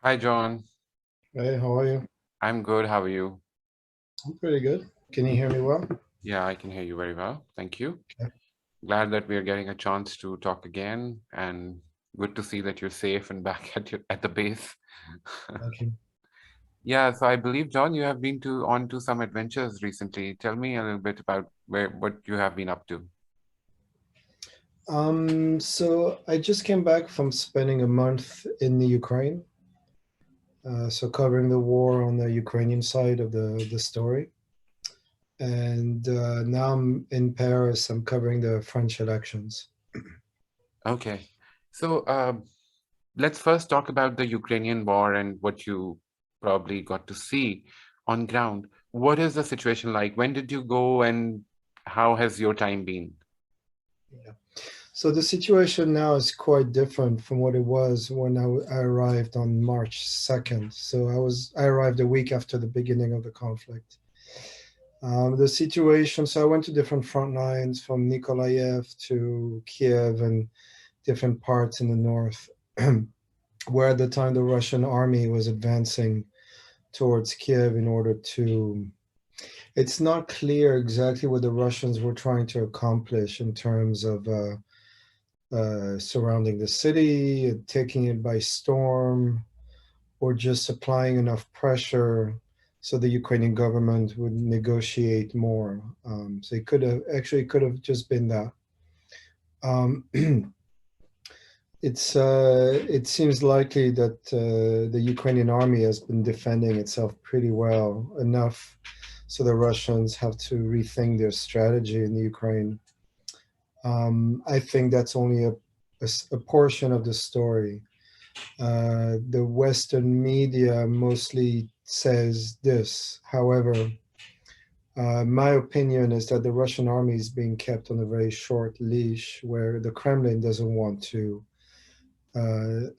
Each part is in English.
Hi, John. Hey, how are you? I'm good. How are you? I'm pretty good. Can you hear me well? Yeah, I can hear you very well. Thank you. Okay. Glad that we are getting a chance to talk again, and good to see that you're safe and back at the base. Thank you. Yeah, so I believe, John, you have been on to some adventures recently. Tell me a little bit about what you have been up to. So I just came back from spending a month in the Ukraine, so covering the war on the Ukrainian side of the story. And now I'm in Paris. I'm covering the French elections. Okay. So let's first talk about the Ukrainian war and what you probably got to see on ground. What is the situation like? When did you go and how has your time been? Yeah. So the situation now is quite different from what it was when I arrived on March 2nd. So I arrived a week after the beginning of the conflict. The situation, so I went to different front lines from Nikolaev to Kiev and different parts in the north, where at the time the Russian army was advancing towards Kiev in order to. It's not clear exactly what the Russians were trying to accomplish in terms of surrounding the city, taking it by storm, or just applying enough pressure so the Ukrainian government would negotiate more. So it could have just been that. Um, it seems likely that the Ukrainian army has been defending itself pretty well enough, so the Russians have to rethink their strategy in the Ukraine. I think that's only a portion of the story. The Western media mostly says this. However, my opinion is that the Russian army is being kept on a very short leash where the Kremlin doesn't want to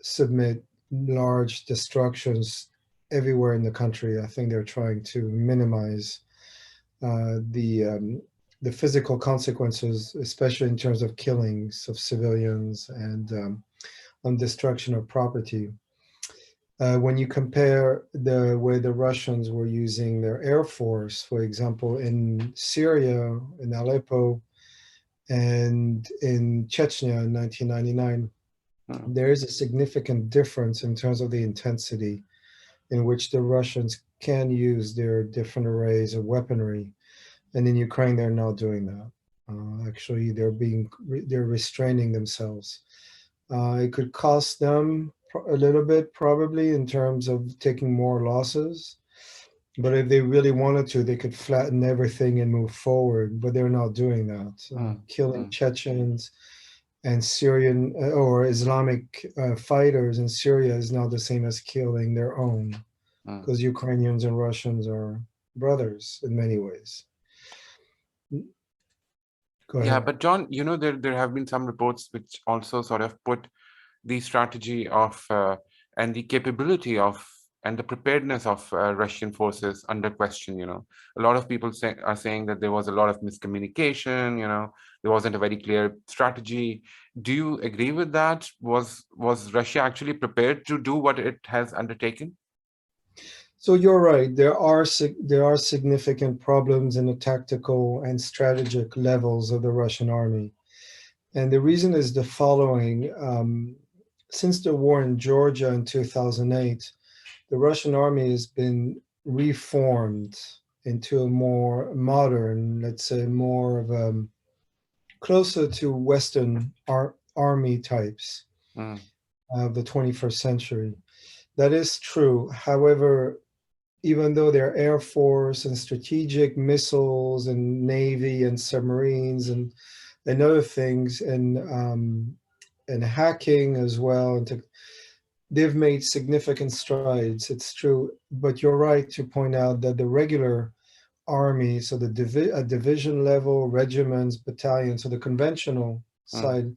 submit large destructions everywhere in the country. I think they're trying to minimize the physical consequences, especially in terms of killings of civilians and on destruction of property. When you compare the way the Russians were using their air force, for example, in Syria, in Aleppo, and in Chechnya in 1999, Hmm. there is a significant difference in terms of the intensity in which the Russians can use their different arrays of weaponry. And in Ukraine, they're not doing that. Actually, they're restraining themselves. It could cost them a little bit, probably, in terms of taking more losses. But if they really wanted to, they could flatten everything and move forward. But they're not doing that. Hmm. Killing Hmm. Chechens and Syrian or Islamic fighters in Syria is not the same as killing their own, Hmm. because Ukrainians and Russians are brothers in many ways. Go Yeah, ahead. but John, there have been some reports which also sort of put the strategy of and the capability of and the preparedness of Russian forces under question. A lot of people are saying that there was a lot of miscommunication. There wasn't a very clear strategy. Do you agree with that? Was Russia actually prepared to do what it has undertaken? So you're right. There are significant problems in the tactical and strategic levels of the Russian army, and the reason is the following: since the war in Georgia in 2008, the Russian army has been reformed into a more modern, let's say, more of closer to Western army types Mm, of the 21st century. That is true. However, even though their air force and strategic missiles and navy and submarines and other things and hacking as well, they've made significant strides. It's true, but you're right to point out that the regular army, so the division level, regiments, battalions, so the conventional mm, side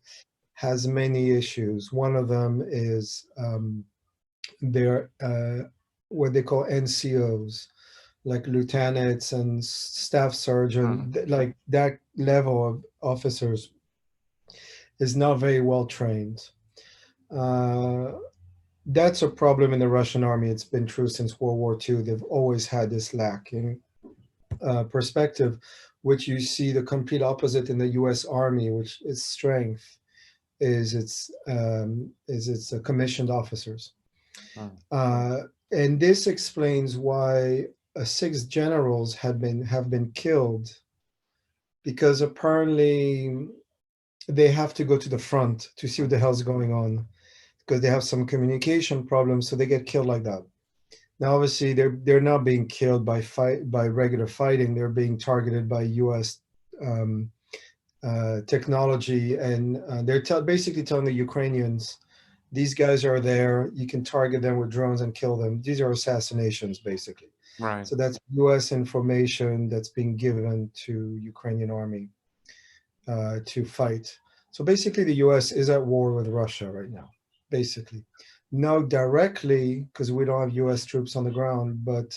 has many issues. One of them is their what they call NCOs, like lieutenants and staff mm, sergeant, like that level of officers is not very well trained. Uh, That's a problem in the Russian army. It's been true since World War II. They've always had this lacking perspective, which you see the complete opposite in the U.S. Army, which its strength is its commissioned officers, Mm. uh, and this explains why six generals have been killed, because apparently they have to go to the front to see what the hell's going on, because they have some communication problems, so they get killed like that. Now, obviously, they're not being killed by regular fighting. They're being targeted by U.S. Um, technology, and they're basically telling the Ukrainians, these guys are there. You can target them with drones and kill them. These are assassinations, basically. Right. So that's U.S. information that's being given to Ukrainian army to fight. So basically, the U.S. is at war with Russia right now, basically. Not directly, because we don't have U.S. troops on the ground, but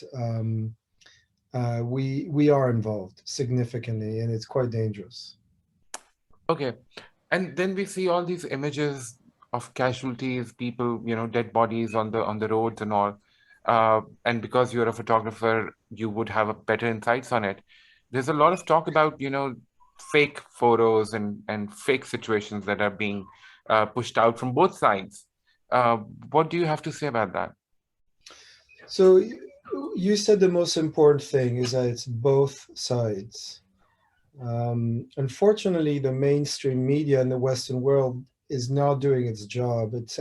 we are involved significantly, and it's quite dangerous. Okay. And then we see all these images of casualties, people, dead bodies on the roads and all. And because you're a photographer, you would have a better insights on it. There's a lot of talk about, fake photos and fake situations that are being pushed out from both sides. Uh, what do you have to say about that? So you said the most important thing is that it's both sides. Unfortunately, the mainstream media in the Western world is not doing its job. It's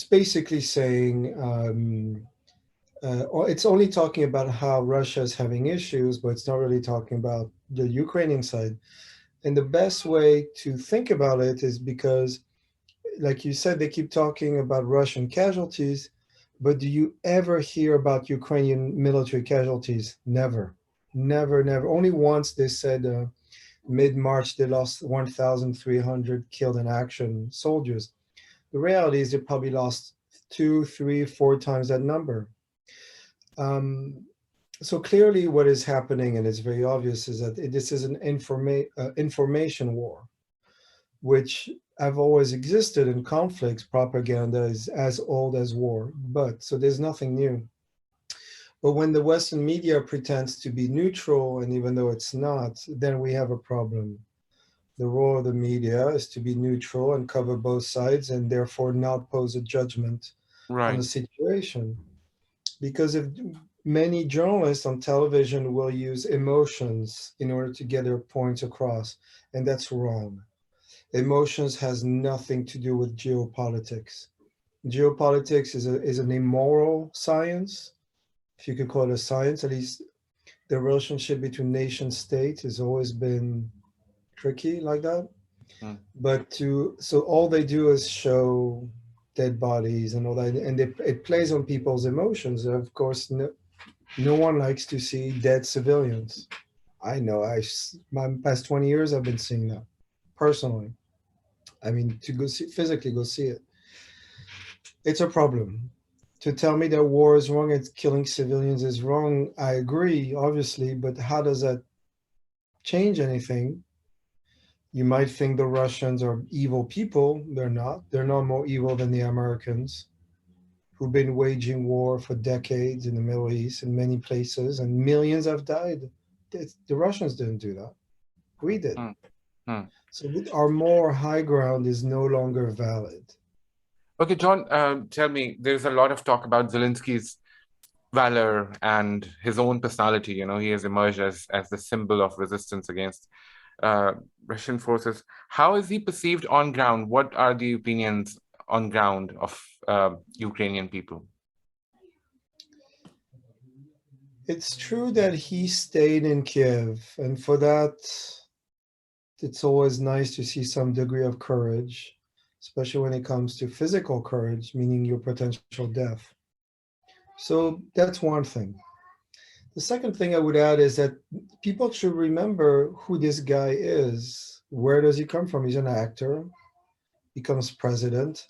basically saying, or it's only talking about how Russia is having issues, but it's not really talking about the Ukrainian side. And the best way to think about it is because, like you said, they keep talking about Russian casualties, but do you ever hear about Ukrainian military casualties? Never, never, never. Only once they said mid-March they lost 1,300 killed in action soldiers. The reality is they probably lost two, three, four times that number. Um, so clearly, what is happening, and it's very obvious, is that this is an information war, which have always existed in conflicts. Propaganda is as old as war, but so there's nothing new. But when the Western media pretends to be neutral, and even though it's not, then we have a problem. The role of the media is to be neutral and cover both sides, and therefore not pose a judgment on the Right. situation. Because if many journalists on television will use emotions in order to get their points across, and that's wrong. Emotions has nothing to do with geopolitics. Geopolitics is an immoral science, if you could call it a science. At least the relationship between nation state has always been tricky like that. Mm. But so all they do is show dead bodies and all that, and it plays on people's emotions. Of course, no one likes to see dead civilians. I know. My past 20 years, I've been seeing that personally. I mean, to go see, physically go see it, it's a problem. To tell me that war is wrong and killing civilians is wrong, I agree, obviously, but how does that change anything? You might think the Russians are evil people. They're not. They're not more evil than the Americans, who've been waging war for decades in the Middle East in many places, and millions have died. The Russians didn't do that. We did. Mm. Mm. So our more high ground is no longer valid. Okay, John, tell me, there's a lot of talk about Zelensky's valor and his own personality. He has emerged as the symbol of resistance against uh, Russian forces. How is he perceived on ground? What are the opinions on ground of Ukrainian people? It's true that he stayed in Kiev, and for that, it's always nice to see some degree of courage, especially when it comes to physical courage, meaning your potential death. So that's one thing. The second thing I would add is that people should remember who this guy is. Where does he come from? He's an actor, becomes president,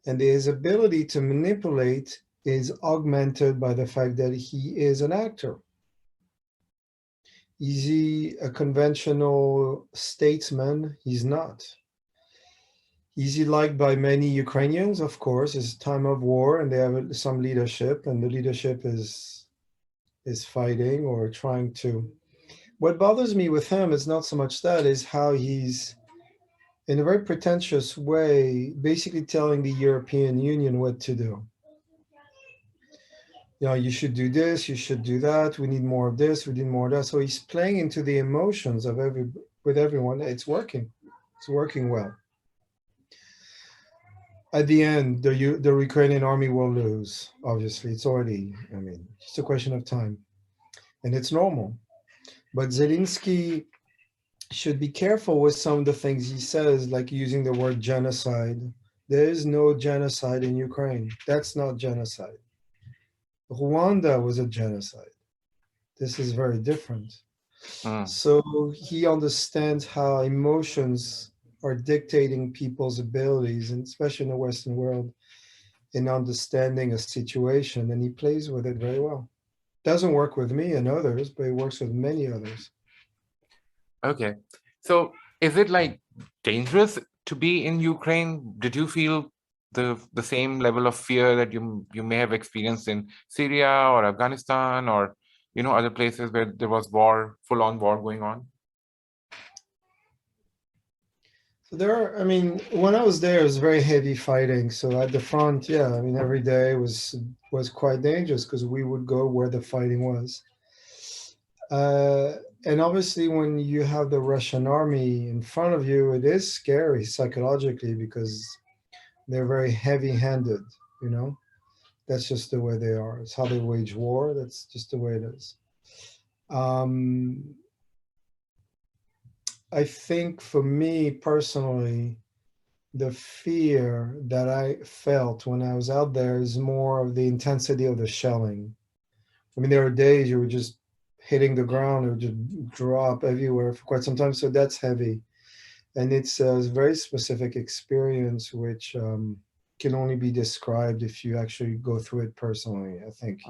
and his ability to manipulate is augmented by the fact that he is an actor. Is he a conventional statesman? He's not. Is he liked by many Ukrainians? Of course, it's time of war, and they have some leadership, and the leadership is fighting or trying to. What bothers me with him is not so much that, is how he's in a very pretentious way, basically telling the European Union what to do. You know, you should do this, you should do that. We need more of this, we need more of that. So he's playing into the emotions of with everyone. It's working. It's working well. At the end, the Ukrainian army will lose. Obviously, it's already. I mean, it's a question of time, and it's normal. But Zelensky should be careful with some of the things he says, like using the word genocide. There is no genocide in Ukraine. That's not genocide. Rwanda was a genocide. This is very different. So he understands how emotions are dictating people's abilities, and especially in the Western world, in understanding a situation, and he plays with it very well. Doesn't work with me and others, but it works with many others. Okay. So is it like dangerous to be in Ukraine? Did you feel the same level of fear that you may have experienced in Syria or Afghanistan or other places where there was war, full-on war going on? So there, I mean, when I was there, it was very heavy fighting. So at the front, yeah, I mean, every day was quite dangerous because we would go where the fighting was. And obviously, when you have the Russian army in front of you, it is scary psychologically because they're very heavy-handed. You know, that's just the way they are. It's how they wage war. That's just the way it is. I think for me personally, the fear that I felt when I was out there is more of the intensity of the shelling. I mean, there are days you were just hitting the ground or just drop everywhere for quite some time. So that's heavy. And it's a very specific experience, which can only be described if you actually go through it personally. I think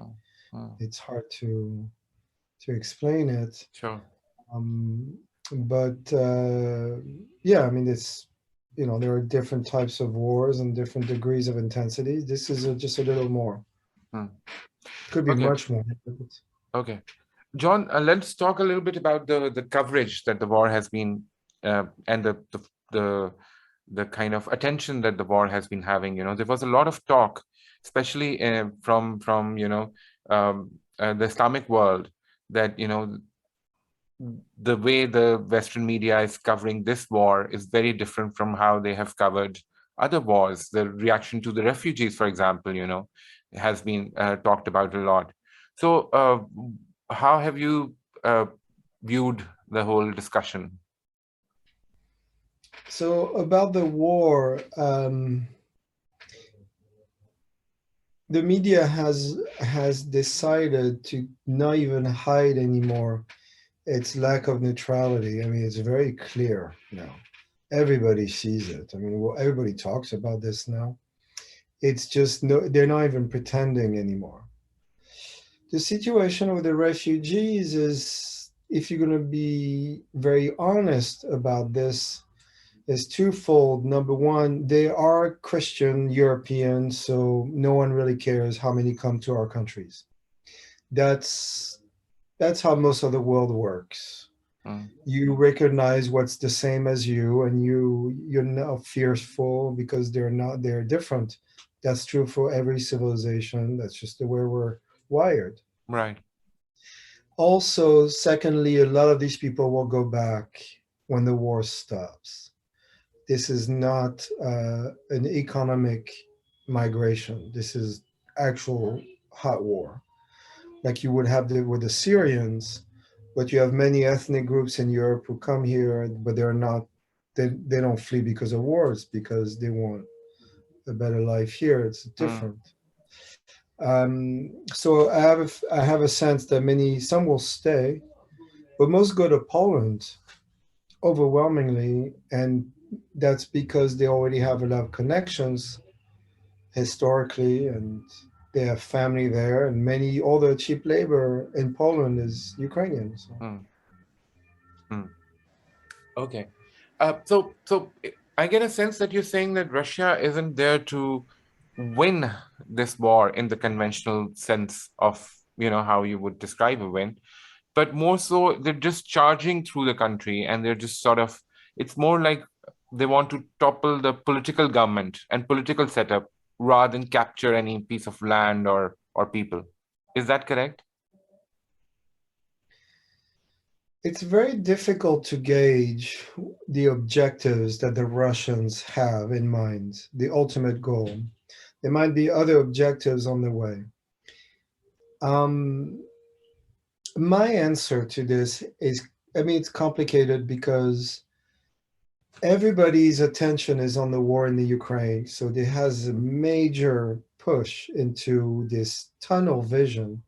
it's hard to explain it. Sure. But yeah, I mean, it's, there are different types of wars and different degrees of intensity. This is just a little more. Could be much more. Okay. John, let's talk a little bit about the coverage that the war has been and the kind of attention that the war has been having. There was a lot of talk, especially from the Islamic world, that the way the Western media is covering this war is very different from how they have covered other wars. The reaction to the refugees, for example, has been talked about a lot. So how have you viewed the whole discussion? So about the war, the media has decided to not even hide anymore its lack of neutrality. I mean, it's very clear now. Everybody sees it. I mean, well, everybody talks about this now. It's just they're not even pretending anymore. The situation with the refugees is, if you're going to be very honest about this, is twofold. Number one, they are Christian Europeans, so no one really cares how many come to our countries. That's how most of the world works. You recognize what's the same as you, and you're not fearful because they're different. That's true for every civilization. That's just the way we're wired. Right. Also, secondly, a lot of these people will go back when the war stops. This is not an economic migration. This is actual hot war, like you would have with the Syrians. But you have many ethnic groups in Europe who come here, but they're not. They don't flee because of wars, because they want a better life here. It's different. So I have a sense that some will stay, but most go to Poland overwhelmingly, and that's because they already have a lot of connections historically, and they have family there, and all the cheap labor in Poland is Ukrainian. So. Okay. So I get a sense that you're saying that Russia isn't there to win this war in the conventional sense of, how you would describe a win, but more so they're just charging through the country and they're just sort of, it's more like they want to topple the political government and political setup rather than capture any piece of land or people. Is that correct? It's very difficult to gauge the objectives that the Russians have in mind, the ultimate goal. There might be other objectives on the way. Um, my answer to this is, I mean, it's complicated because everybody's attention is on the war in the Ukraine. So there has a major push into this tunnel vision.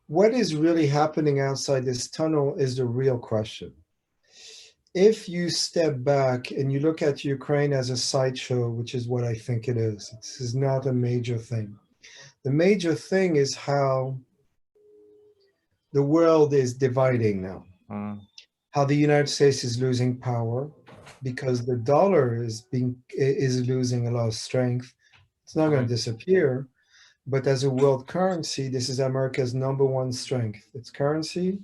What is really happening outside this tunnel is the real question. If you step back and you look at Ukraine as a sideshow, which is what I think it is, this is not a major thing. The major thing is how the world is dividing now, how the United States is losing power because the dollar is losing a lot of strength. It's not going to disappear, but as a world currency, this is America's number one strength. Its currency,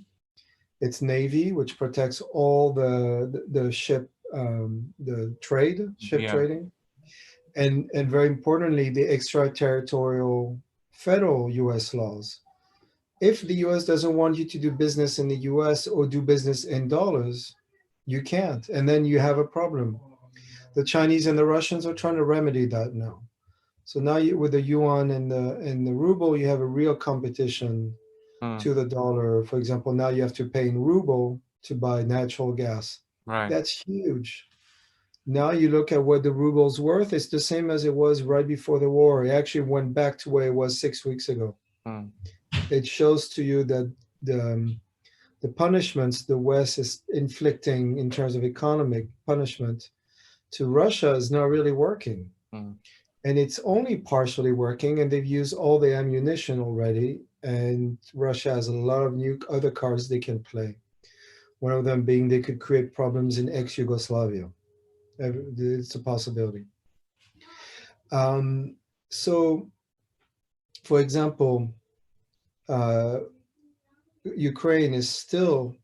its navy, which protects all the ship, the ship trading, and very importantly, the extraterritorial federal U.S. laws. If the U.S. doesn't want you to do business in the U.S. or do business in dollars, you can't, and then you have a problem. The Chinese and the Russians are trying to remedy that now. So now with the yuan and the ruble, you have a real competition to the dollar. For example, now you have to pay in ruble to buy natural gas. Right. That's huge. Now you look at what the ruble's worth, it's the same as it was right before the war. It actually went back to where it was 6 weeks ago. It shows to you that the punishments the West is inflicting in terms of economic punishment to Russia is not really working. And it's only partially working, and they've used all the ammunition already, and Russia has a lot of new other cards they can play. One of them being they could create problems in ex-Yugoslavia. It's a possibility. So, for example, Ukraine is still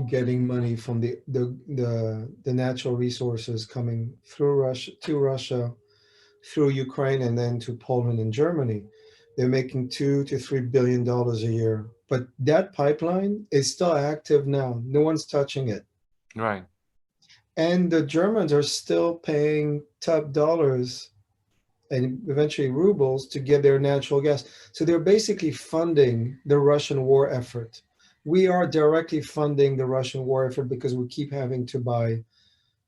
getting money from the natural resources coming through Russia to Russia, through Ukraine, and then to Poland and Germany. They're making $2 to $3 billion a year, but that pipeline is still active now. No one's touching it. Right. And the Germans are still paying top dollars and eventually rubles to get their natural gas. So they're basically funding the Russian war effort. We are directly funding the Russian war effort because we keep having to buy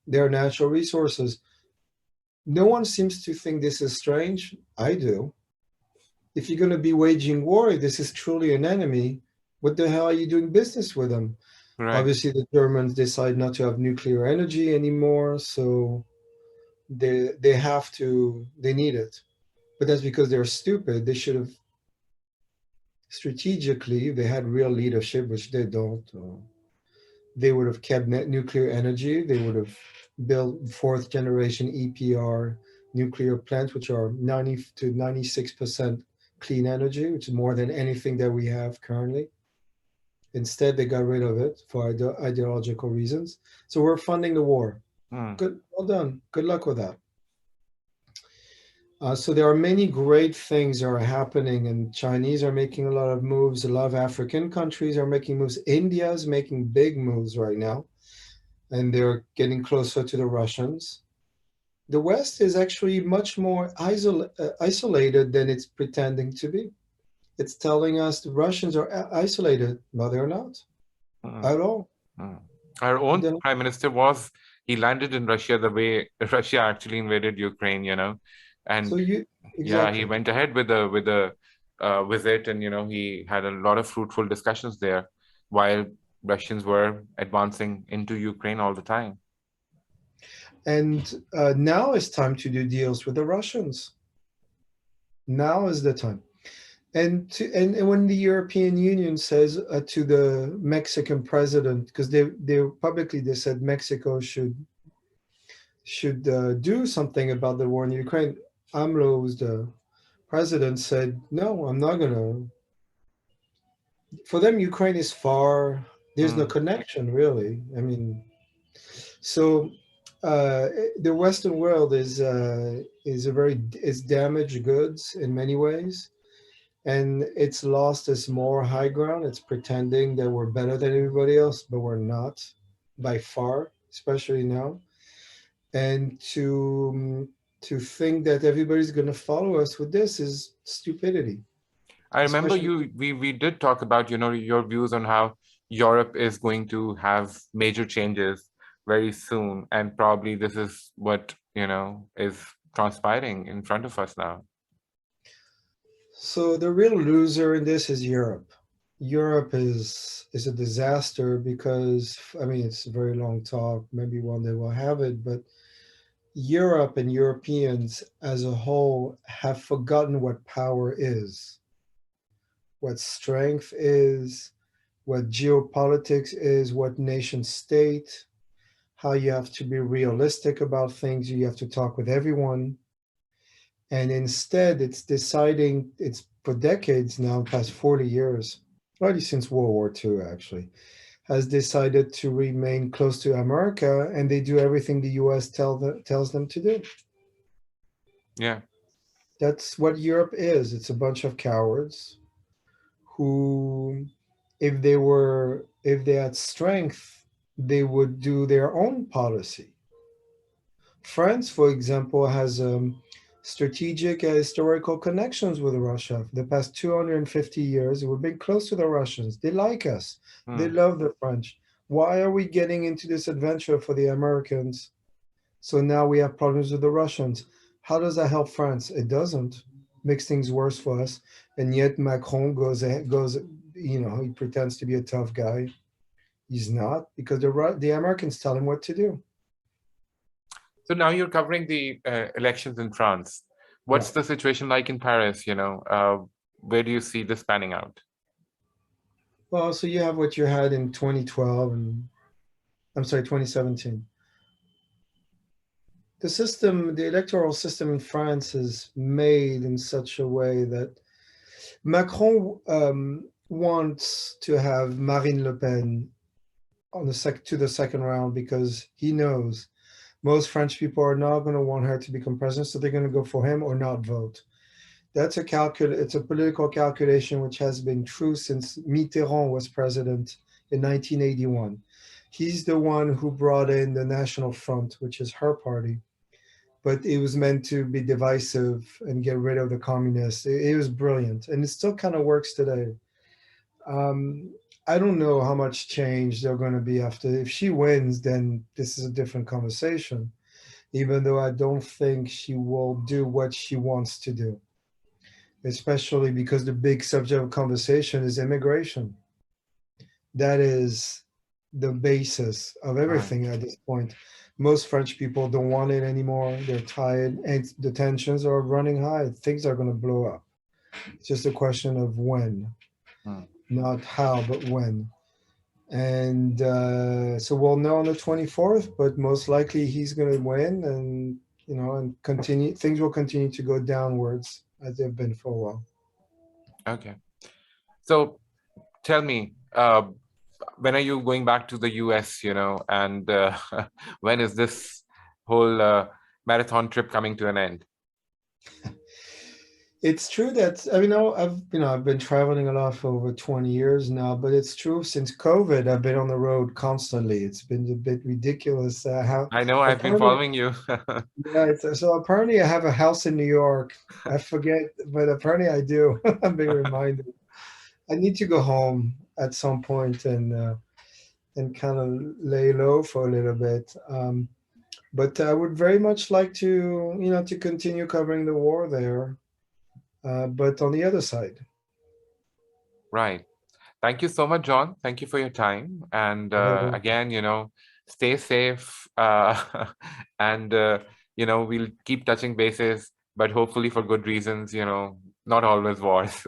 their natural resources. No one seems to think this is strange. I do. If you're going to be waging war, if this is truly an enemy, what the hell are you doing business with them? Right. Obviously, the Germans decide not to have nuclear energy anymore, so they need it. But that's because they're stupid. They should have strategically, if they had real leadership, which they don't, they would have kept nuclear energy. They would have built fourth generation EPR nuclear plants, which are 90 to 96% clean energy, which is more than anything that we have currently. Instead, they got rid of it for ideological reasons. So we're funding the war. Good, well done. Good luck with that. So there are many great things that are happening, and Chinese are making a lot of moves. A lot of African countries are making moves. India is making big moves right now, and they're getting closer to the Russians. The West is actually much more isolated than it's pretending to be. It's telling us the Russians are isolated. No, they're not at all. Our own prime minister he landed in Russia the way Russia actually invaded Ukraine, and so exactly. He went ahead with a visit, and he had a lot of fruitful discussions there while Russians were advancing into Ukraine all the time. And now it's time to do deals with the Russians. Now is the time. And when the European Union says to the Mexican president, because they publicly said Mexico should should do something about the war in Ukraine. AMLO, who's the president, said, "No, I'm not gonna." For them, Ukraine is far. There's no Mm. connection, really. I mean, so the Western world is a very is damaged goods in many ways, and it's lost its more high ground. It's pretending that we're better than everybody else, but we're not by far, especially now. And to think that everybody's going to follow us with this is stupidity, I remember especially. we did talk about, your views on how Europe is going to have major changes very soon, and probably this is what, is transpiring in front of us now. So the real loser in this is Europe. Europe is a disaster because I mean it's a very long talk. Maybe one day we'll have it, but Europe and Europeans as a whole have forgotten what power is, what strength is, what geopolitics is, what nation state, how you have to be realistic about things, you have to talk with everyone. And instead, it's deciding, it's for decades now, past 40 years, already since World War II, actually, has decided to remain close to America and they do everything the US tells them to do. Yeah. That's what Europe is. It's a bunch of cowards who, if they had strength, they would do their own policy. France, for example, has strategic historical connections with Russia. For the past 250 years, we've been close to the Russians. They like us. They Hmm. love the French. Why are we getting into this adventure for the Americans? So now we have problems with the Russians. How does that help France? It doesn't. Makes things worse for us. And yet Macron goes. He pretends to be a tough guy. He's not because the Americans tell him what to do. So now you're covering the elections in France. Yeah. What's the situation like in Paris? Where do you see this panning out? Well, so you have what you had in 2012 and I'm sorry, 2017. The electoral system in France is made in such a way that Macron wants to have Marine Le Pen to the second round because he knows most French people are not going to want her to become president, so they're going to go for him or not vote. It's a political calculation which has been true since Mitterrand was president in 1981. He's the one who brought in the National Front, which is her party, but it was meant to be divisive and get rid of the communists. It was brilliant, and it still kind of works today. Um, I don't know how much change they're going to be after. If she wins, then this is a different conversation, even though I don't think she will do what she wants to do, especially because the big subject of conversation is immigration. That is the basis of Right. everything at this point. Most French people don't want it anymore. They're tired, and the tensions are running high. Things are going to blow up. It's just a question of when, Hmm. not how, but when. And so we'll know on the 24th, but most likely he's going to win, and and continue. Things will continue to go downwards as they've been for a while. Okay. So tell me, when are you going back to the US, and when is this whole marathon trip coming to an end? It's true that I've been traveling a lot for over 20 years now, but it's true since COVID I've been on the road constantly. It's been a bit ridiculous how I know I've been apparently following you. yeah, so apparently I have a house in New York. I forget, but apparently I do. I'm being reminded. I need to go home at some point and kind of lay low for a little bit. But I would very much like to continue covering the war there, but on the other side. Right. Thank you so much, John. Thank you for your time. And Very well. again, stay safe. And, we'll keep touching bases, but hopefully for good reasons, not always wars.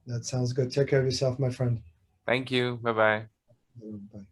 That sounds good. Take care of yourself, my friend. Thank you. Bye-bye. Bye.